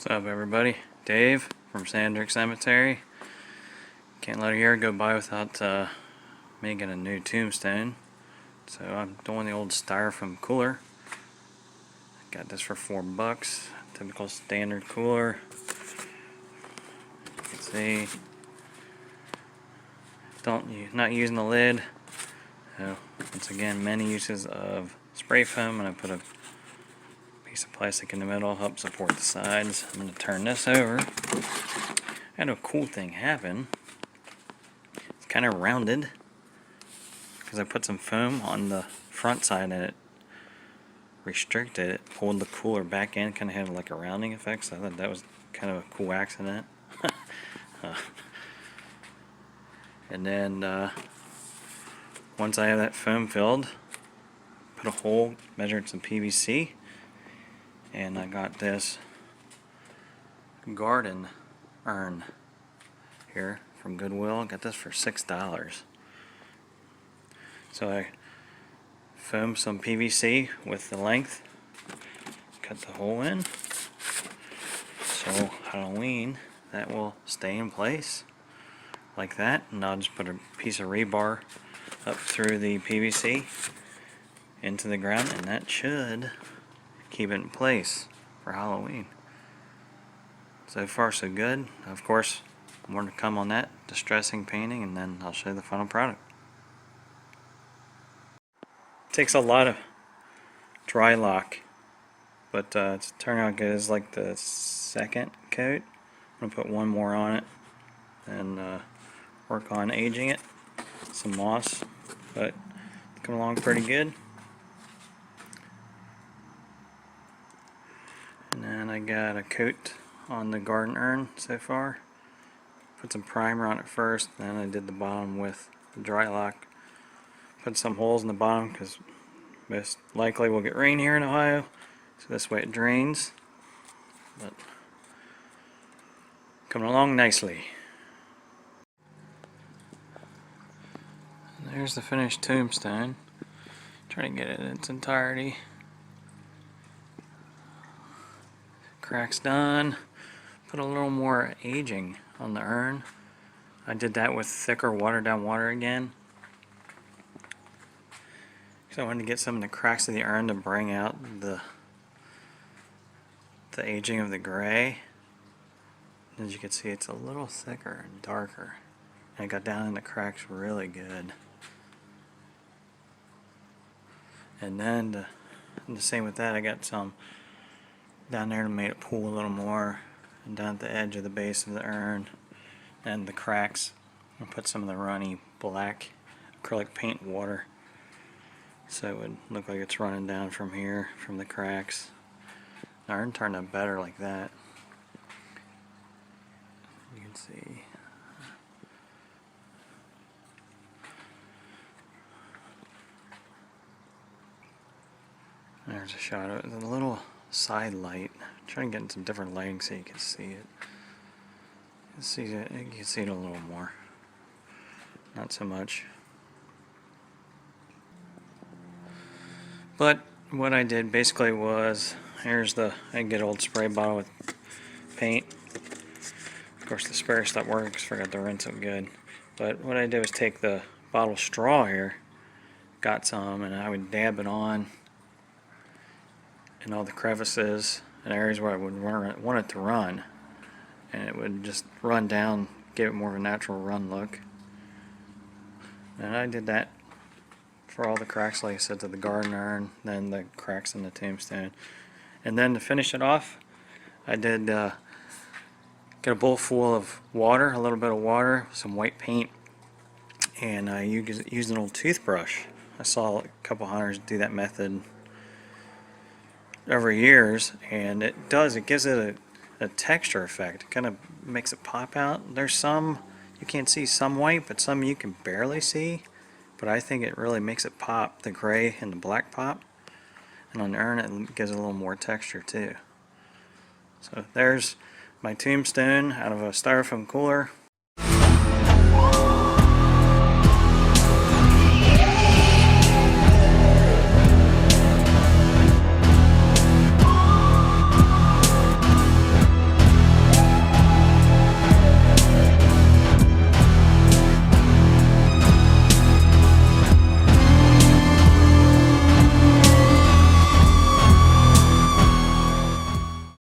What's up, everybody? Dave from Sandric Cemetery. Can't let a year go by without making a new tombstone. So I'm doing the old styrofoam cooler. Got this for $4. Typical standard cooler. You can see, not using the lid. So once again, many uses of spray foam, and I put a piece of plastic in the middle, help support the sides. I'm going to turn this over. I had a cool thing happen. It's kind of rounded because I put some foam on the front side and it restricted it, pulled the cooler back in, kind of had like a rounding effect, so I thought that was kind of a cool accident. And then once I have that foam filled, put a hole, measured some PVC, and I got this garden urn here from Goodwill. Got this for $6. So I foamed some PVC with the length, cut the hole in, so Halloween that will stay in place like that, and I'll just put a piece of rebar up through the PVC into the ground, and that should keep it in place for Halloween. So far so good. Of course, more to come on that, distressing painting, and then I'll show you the final product. It takes a lot of dry lock, but it's turned out good. It's like the second coat. I'm going to put one more on it and work on aging it. Some moss, but it's coming along pretty good. And then I got a coat on the garden urn so far. Put some primer on it first, then I did the bottom with the dry lock. Put some holes in the bottom because most likely we'll get rain here in Ohio, so this way it drains. But coming along nicely. And there's the finished tombstone. Trying to get it in its entirety. Cracks done. Put a little more aging on the urn. I did that with thicker watered down water again. So I wanted to get some of the cracks of the urn to bring out the aging of the gray. As you can see, it's a little thicker and darker. And I got down in the cracks really good. And then the same with that, I got some down there to make it pool a little more, and down at the edge of the base of the urn and the cracks. I'll put some of the runny black acrylic paint water so it would look like it's running down from here, from the cracks. The urn turned out better like that. You can see. There's a shot of it with a little side light. I'm trying to get in some different lighting so you can see it. You can see it a little more. Not so much. But what I did basically was, here's I get an old spray bottle with paint. Of course the sprayer stopped working because I forgot to rinse it good. But what I did was take the bottle straw here, got some, and I would dab it on in all the crevices and areas where I would want it to run, and it would just run down, give it more of a natural run look. And I did that for all the cracks, like I said, to the garden urn, then the cracks in the tombstone. And then to finish it off, I did get a bowl full of water, a little bit of water, some white paint, and I used an old toothbrush. I saw a couple hunters do that method over years, and it gives it a texture effect. It kind of makes it pop out. There's some you can't see, some white, but some you can barely see, but I think it really makes it pop, the gray and the black pop, and on the urn it gives it a little more texture too. So there's my tombstone out of a styrofoam cooler.